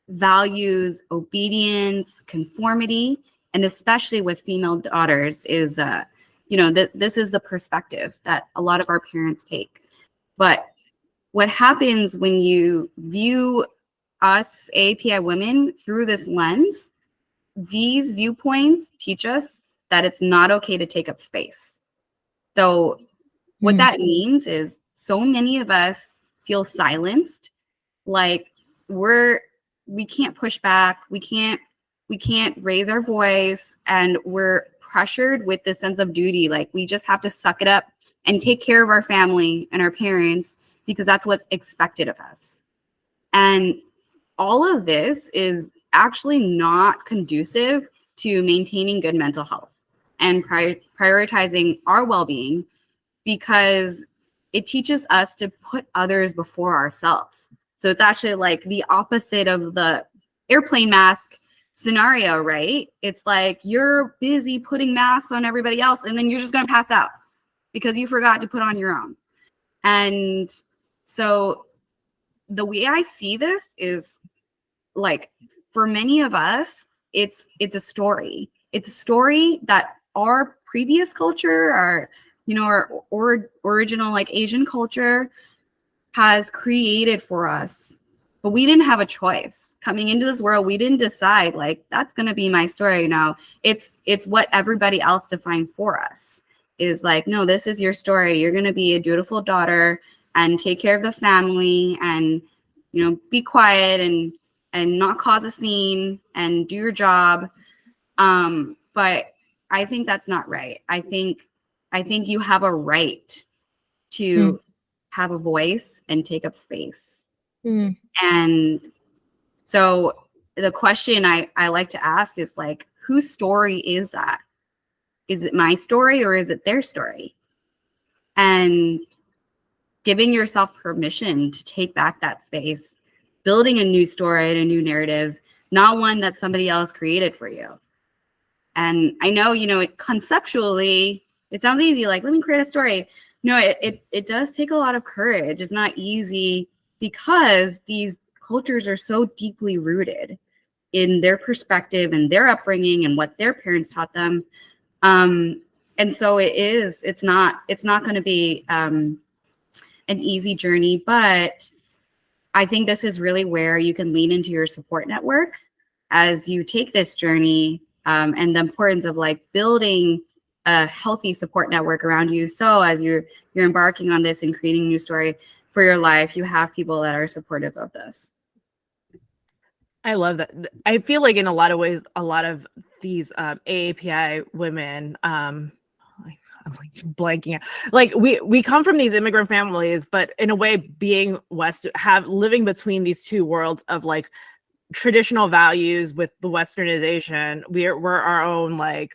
values obedience, conformity, and especially with female daughters is, this is the perspective that a lot of our parents take. But what happens when you view us API women through this lens, these viewpoints teach us that it's not okay to take up space. So what that means is so many of us feel silenced, like we can't push back, we can't raise our voice, and we're pressured with this sense of duty. Like, we just have to suck it up and take care of our family and our parents because that's what's expected of us. And all of this is actually not conducive to maintaining good mental health. and prioritizing our well-being, because it teaches us to put others before ourselves. So it's actually like the opposite of the airplane mask scenario, right? It's like you're busy putting masks on everybody else, and then you're just going to pass out because you forgot to put on your own. And so the way I see this is, like, for many of us, it's a story. It's a story that our previous culture, our original like Asian culture has created for us, but we didn't have a choice. Coming into this world, we didn't decide like that's going to be my story. Now it's what everybody else defined for us, is like, no, this is your story. You're going to be a dutiful daughter and take care of the family and, be quiet and not cause a scene and do your job. But I think that's not right. I think you have a right to have a voice and take up space. And so the question I like to ask is like, whose story is that? Is it my story or is it their story? And giving yourself permission to take back that space, building a new story and a new narrative, not one that somebody else created for you. And I know, it conceptually, it sounds easy, like, let me create a story. No, it does take a lot of courage. It's not easy because these cultures are so deeply rooted in their perspective and their upbringing and what their parents taught them. And so it's not going to be an easy journey, but I think this is really where you can lean into your support network as you take this journey, and the importance of like building a healthy support network around you. So as you're embarking on this and creating a new story for your life, you have people that are supportive of this. I love that. I feel like in a lot of ways, a lot of these AAPI women, I'm like blanking out. Like we come from these immigrant families, but in a way, being living between these two worlds of like traditional values with the westernization, we're our own like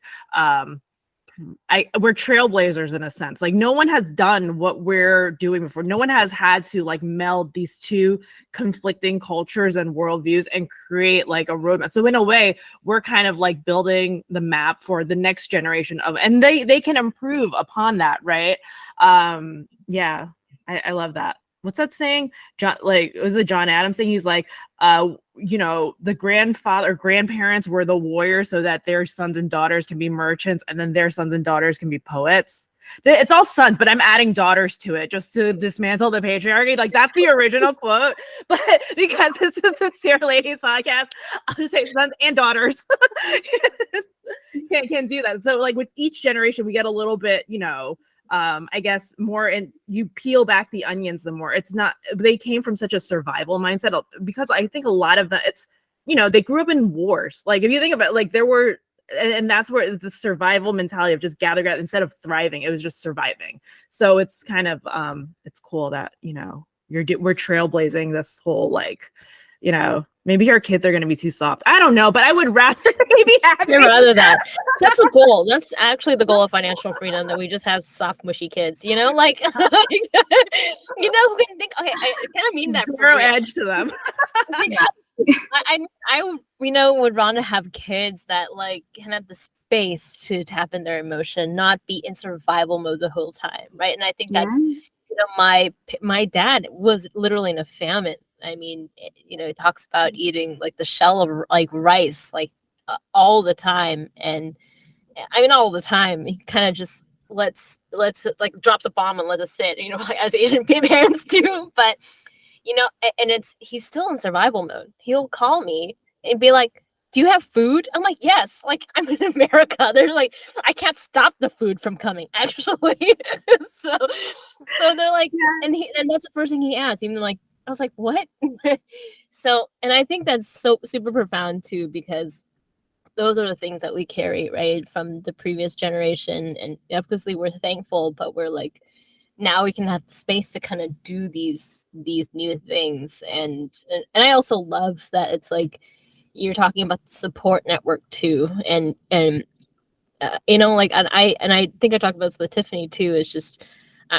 we're trailblazers in a sense. Like no one has done what we're doing before. No one has had to like meld these two conflicting cultures and worldviews and create like a roadmap. So in a way, we're kind of like building the map for the next generation and they can improve upon that, right? Yeah, I love that. What's that saying? Was it John Adams saying? He's like, the grandparents were the warriors so that their sons and daughters can be merchants, and then their sons and daughters can be poets. It's all sons, but I'm adding daughters to it just to dismantle the patriarchy. Like that's the original quote, but because this is a SARE Ladies podcast, I'll just say sons and daughters. Can't do that. So like with each generation, we get a little bit, I guess more, and you peel back the onions, the more they came from such a survival mindset, because I think a lot of that, it's, they grew up in wars. Like if you think about like and that's where the survival mentality of just gather instead of thriving, it was just surviving. So it's kind of, it's cool that, we're trailblazing this whole like, maybe our kids are going to be too soft. I don't know, but I would rather maybe have that. That's the goal. That's actually the goal of financial freedom, that we just have soft, mushy kids, like, who can think, okay, I kind of mean that. Zero edge to them. I would rather have kids that like can have the space to tap in their emotion, not be in survival mode the whole time. Right. And I think that's, my dad was literally in a famine. I mean, he talks about eating like the shell of like rice, like all the time. And I mean, all the time, he kind of just let's like drops a bomb and lets it sit, as Asian parents do. But, and he's still in survival mode. He'll call me and be like, do you have food? I'm like, yes. Like, I'm in America. There's like, I can't stop the food from coming, actually. so they're like, and that's the first thing he asked. Even like, I was like, what? So, and I think that's so super profound too, because those are the things that we carry, right, from the previous generation. And obviously we're thankful, but we're like, now we can have the space to kind of do these new things. And I also love that it's like, you're talking about the support network too. And like, and I think I talked about this with Tiffany too, is just,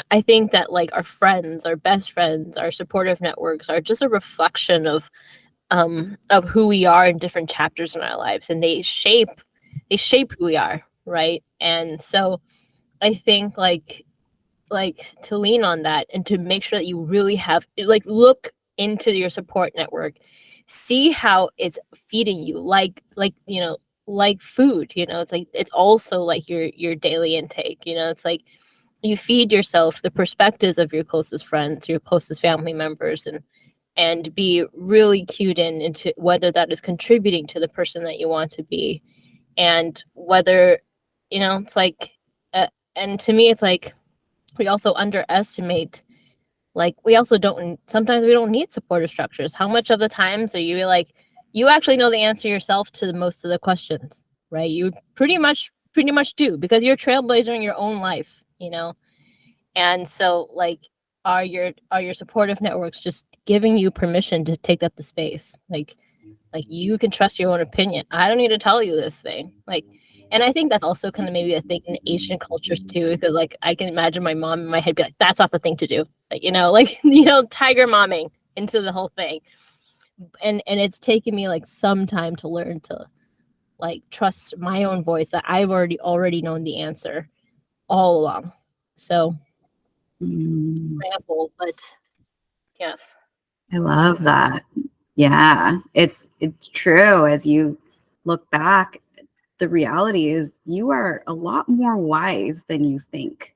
I think that like our friends, our best friends, our supportive networks are just a reflection of who we are in different chapters in our lives, and they shape who we are, right? And so I think like to lean on that and to make sure that you really have, like, look into your support network, see how it's feeding you, like like food, it's like, it's also like your daily intake, it's like you feed yourself the perspectives of your closest friends, your closest family members, and be really cued into whether that is contributing to the person that you want to be, and whether, it's like, and to me it's like, we also underestimate, like, we also don't, sometimes we don't need supportive structures. How much of the times are you like, you actually know the answer yourself to most of the questions, right? You pretty much do, because you're a trailblazer in your own life, and so like, are your supportive networks just giving you permission to take up the space, like you can trust your own opinion. I don't need to tell you this thing, like. And I think that's also kind of maybe a thing in Asian cultures too, because like I can imagine my mom in my head be like, "That's not the thing to do," like, like, tiger momming into the whole thing. And it's taken me like some time to learn to like trust my own voice, that I've already known the answer all along. So, ramble, but yes, I love that. Yeah, it's true. As you look back, the reality is you are a lot more wise than you think.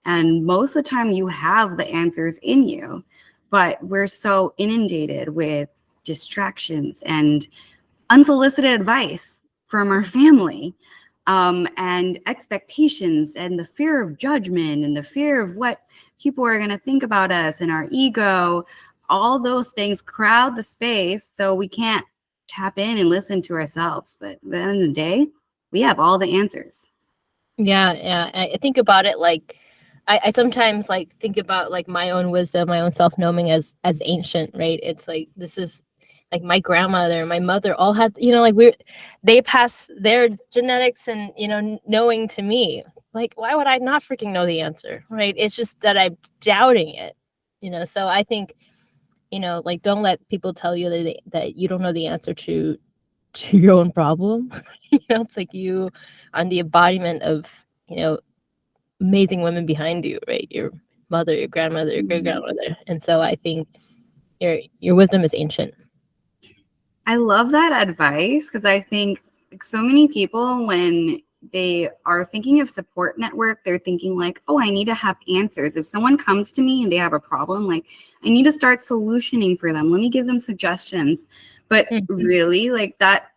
And most of the time you have the answers in you, but we're so inundated with distractions and unsolicited advice from our family, and expectations and the fear of judgment and the fear of what people are going to think about us and our ego. All those things crowd the space, so we can't tap in and listen to ourselves. But at the end of the day, we have all the answers. yeah. I think about it like, I sometimes like think about like my own wisdom, my own self-knowing as ancient, right? It's like, this is like my grandmother and my mother all had, like they pass their genetics and, knowing to me. Like, why would I not freaking know the answer, right? It's just that I'm doubting it, So I think, like, don't let people tell you that you don't know the answer to your own problem. It's like you are the embodiment of, amazing women behind you, right? Your mother, your grandmother, your great grandmother, and so I think your wisdom is ancient. I love that advice, because I think like, so many people, when they are thinking of support network, they're thinking like, oh, I need to have answers. If someone comes to me and they have a problem, like, I need to start solutioning for them. Let me give them suggestions. But really, like that,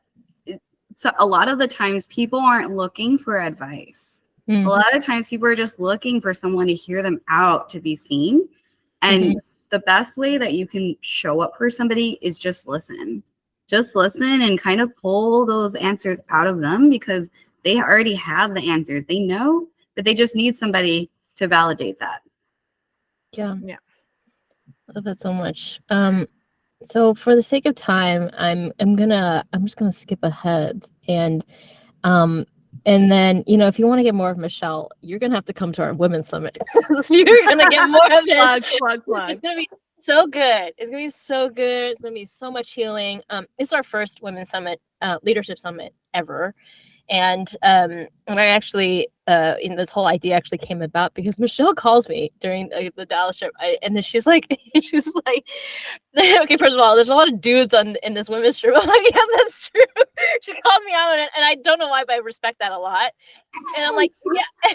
so a lot of the times people aren't looking for advice. A lot of times people are just looking for someone to hear them out, to be seen. And the best way that you can show up for somebody is just listen. Just listen and kind of pull those answers out of them, because they already have the answers. They know, but they just need somebody to validate that. Yeah. I love that so much. So for the sake of time, I'm just gonna skip ahead, and then, if you want to get more of Michelle, you're gonna have to come to our women's summit. You're gonna get more of this. Plug. It's gonna be so good. It's gonna be so good. It's gonna be so much healing. It's our first women's summit, leadership summit ever. And I actually, in this whole idea actually came about because Michelle calls me during the Dallas trip, and then she's like, okay, first of all, there's a lot of dudes in this women's trip. I'm like, yes, that's true. She called me out on it, and I don't know why, but I respect that a lot. And I'm like, yeah.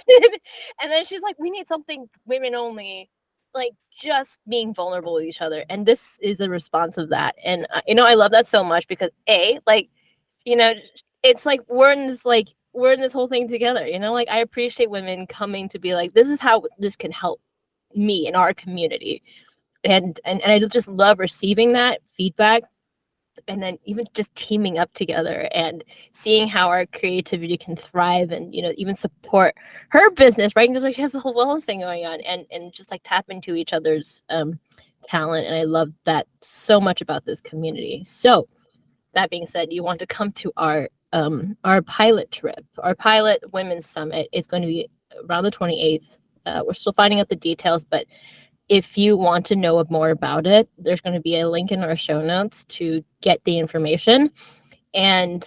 And then she's like, we need something women only, like just being vulnerable with each other. And this is a response of that. And I love that so much, because it's like we're in this whole thing together, like I appreciate women coming to be like, this is how this can help me in our community. And I just love receiving that feedback, and then even just teaming up together and seeing how our creativity can thrive, and even support her business, right? Because like she has a whole wellness thing going on, and just like tap into each other's talent. And I love that so much about this community. So that being said, you want to come to our our pilot trip, our pilot women's summit is going to be around the 28th. We're still finding out the details, but if you want to know more about it, there's going to be a link in our show notes to get the information. And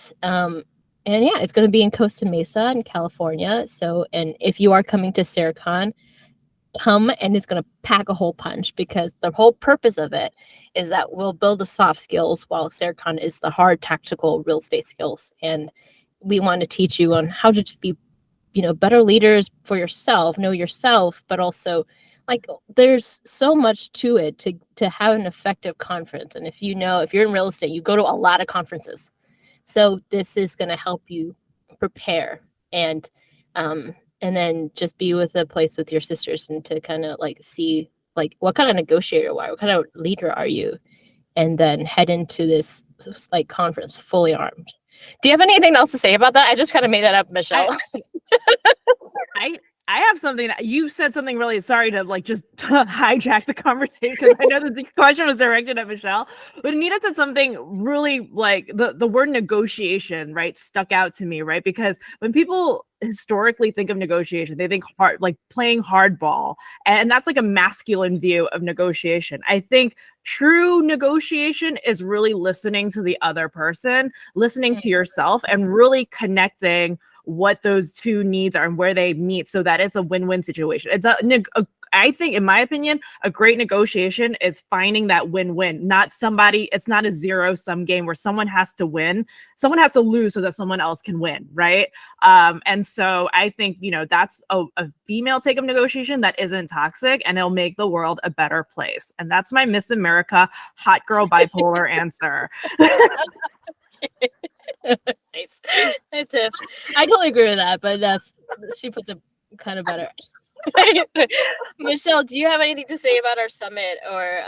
yeah, it's going to be in Costa Mesa in California. So, and if you are coming to SARECon, come, and it's going to pack a whole punch, because the whole purpose of it is that we'll build the soft skills while SARECon is the hard tactical real estate skills. And we want to teach you on how to just be, better leaders for yourself, know yourself, but also like there's so much to it to have an effective conference. And if you're in real estate, you go to a lot of conferences. So this is going to help you prepare and then just be with a place with your sisters and to kind of like see like what kind of negotiator are you, what kind of leader are you, and then head into this like conference fully armed. Do you have anything else to say about that? I just kind of made that up, Michelle. I have something. You said something really, sorry to like just hijack the conversation, because I know that the question was directed at Michelle, but Anita said something really like the word negotiation, right, stuck out to me, right? Because when people historically think of negotiation, they think hard, like playing hardball, and that's like a masculine view of negotiation. I think true negotiation is really listening to the other person, listening to yourself, and really connecting what those two needs are and where they meet, so that it's a win-win situation. It's I think, in my opinion, a great negotiation is finding that win-win. It's not a zero-sum game where someone has to win, someone has to lose so that someone else can win, right? And so I think, that's a female take of negotiation that isn't toxic, and it'll make the world a better place. And that's my Miss America hot girl bipolar answer. Nice tip. I totally agree with that, but she puts it kind of better. Michelle, do you have anything to say about our summit or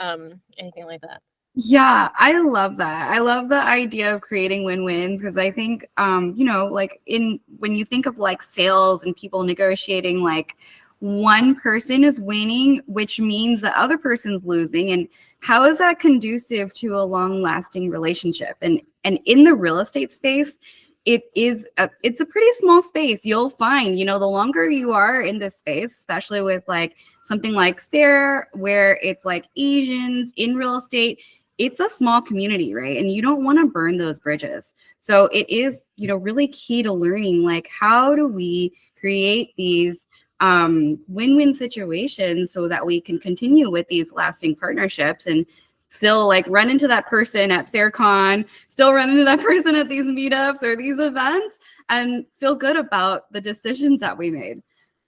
anything like that? Yeah, I love that. I love the idea of creating win-wins, because I think, like when you think of like sales and people negotiating, like one person is winning, which means the other person's losing. And how is that conducive to a long-lasting relationship? And in the real estate space, it's a pretty small space. You'll find, the longer you are in this space, especially with like something like SARE, where it's like Asians in real estate, it's a small community, right? And you don't want to burn those bridges. So it is, really key to learning, like, how do we create these win-win situations so that we can continue with these lasting partnerships and still like run into that person at SARECon, still run into that person at these meetups or these events, and feel good about the decisions that we made.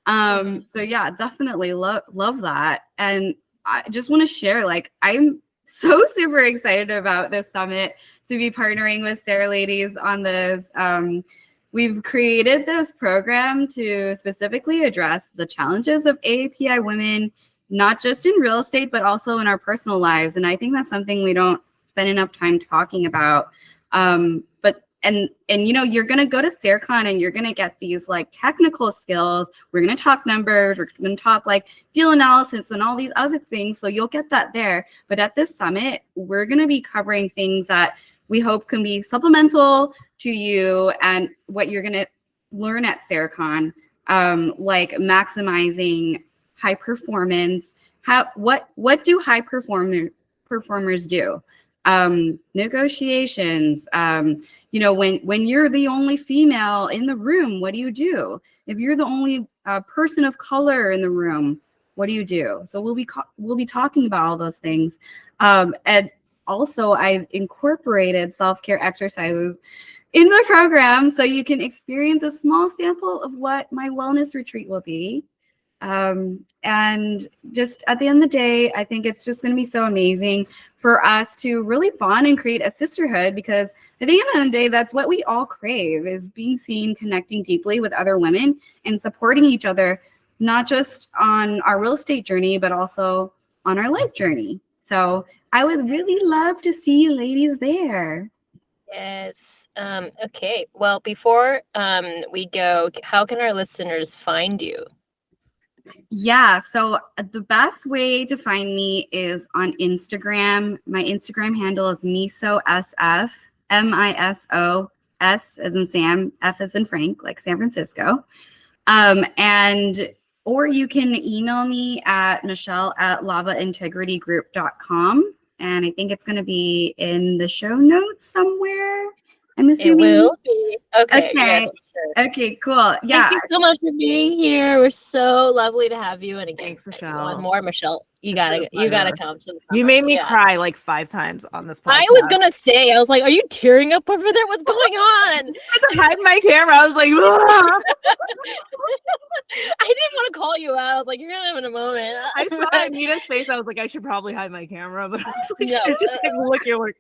So yeah, definitely love that. And I just want to share, like, I'm so super excited about this summit, to be partnering with SARE ladies on this. We've created this program to specifically address the challenges of AAPI women, not just in real estate, but also in our personal lives. And I think that's something we don't spend enough time talking about. You're going to go to SARECon and you're going to get these like technical skills. We're going to talk numbers. We're going to talk like deal analysis and all these other things. So you'll get that there. But at this summit, we're going to be covering things that we hope can be supplemental to you and what you're going to learn at SARECon, like maximizing high performance. What do high performers do? Negotiations. When you're the only female in the room, what do you do? If you're the only person of color in the room, what do you do? So we'll be talking about all those things. And also, I've incorporated self-care exercises in the program, so you can experience a small sample of what my wellness retreat will be. And just at the end of the day, I think it's just going to be so amazing for us to really bond and create a sisterhood, because at the end of the day, that's what we all crave, is being seen, connecting deeply with other women and supporting each other, not just on our real estate journey, but also on our life journey. So I would really love to see you ladies there. Yes. Okay. Well, before we go, how can our listeners find you? Yeah, so the best way to find me is on Instagram. My Instagram handle is MisoSF, MISO S as in Sam, F as in Frank, like San Francisco. Or you can email me at michelle@lavaintegritygroup.com. And I think it's going to be in the show notes somewhere. I'm assuming. It will be. Okay. Yes, Sure. Okay, cool. Yeah. Thank you so much for being here. We're so lovely to have you. And again, thanks, Michelle. One more, Michelle. You gotta come to the summit. You made me cry like 5 times on this podcast. I was gonna say, I was like, "Are you tearing up over there? What's going on?" I had to hide my camera. I was like, I didn't want to call you out. I was like, "You're gonna have in a moment." I saw Anita's face. I was like, I should probably hide my camera, but I was like, should just look your work.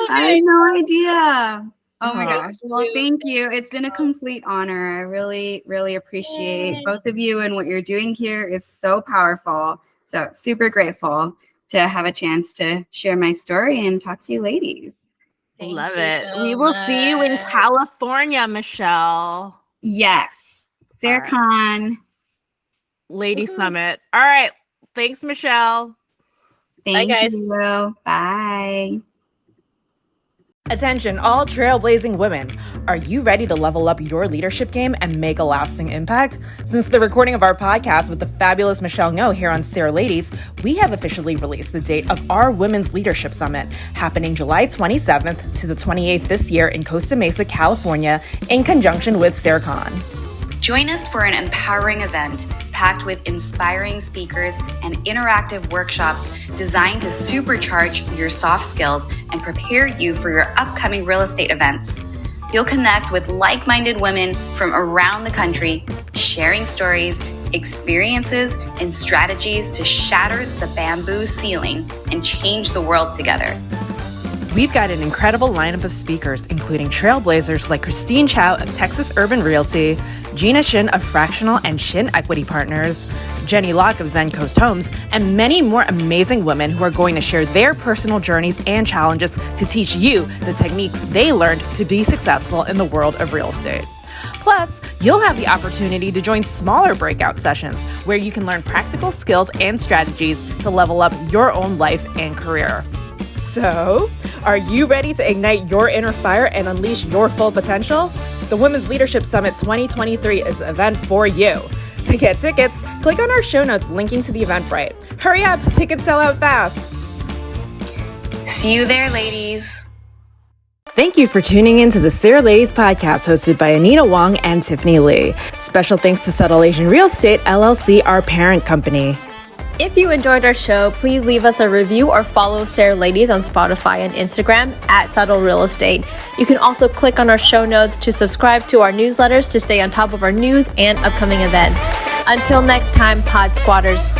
I had no idea. Oh my gosh. Well, thank you. It's been a complete honor. I really, really appreciate both of you, and what you're doing here is so powerful. So super grateful to have a chance to share my story and talk to you ladies. Love it. We will see you in California, Michelle. Yes. SARECon. Lady Summit. All right. Thanks, Michelle. Thank Bye, guys. you. Bye. Attention, all trailblazing women. Are you ready to level up your leadership game and make a lasting impact? Since the recording of our podcast with the fabulous Michelle Ngo here on SARE Ladies, we have officially released the date of our Women's Leadership Summit, happening July 27th to the 28th this year in Costa Mesa, California, in conjunction with SARECon. Join us for an empowering event packed with inspiring speakers and interactive workshops designed to supercharge your soft skills and prepare you for your upcoming real estate events. You'll connect with like-minded women from around the country, sharing stories, experiences, and strategies to shatter the bamboo ceiling and change the world together. We've got an incredible lineup of speakers, including trailblazers like Christine Chow of Texas Urban Realty, Gina Shin of Fractional and Shin Equity Partners, Jenny Locke of Zen Coast Homes, and many more amazing women who are going to share their personal journeys and challenges to teach you the techniques they learned to be successful in the world of real estate. Plus, you'll have the opportunity to join smaller breakout sessions where you can learn practical skills and strategies to level up your own life and career. So, are you ready to ignite your inner fire and unleash your full potential? The Women's Leadership Summit 2023 is the event for you. To get tickets, click on our show notes linking to the Eventbrite. Hurry up, tickets sell out fast. See you there, ladies. Thank you for tuning in to the SARE Ladies podcast hosted by Anita Wong and Tiffany Lee. Special thanks to Subtle Asian Real Estate, LLC, our parent company. If you enjoyed our show, please leave us a review or follow SARE Ladies on Spotify and Instagram at Subtle Real Estate. You can also click on our show notes to subscribe to our newsletters to stay on top of our news and upcoming events. Until next time, Pod Squatters.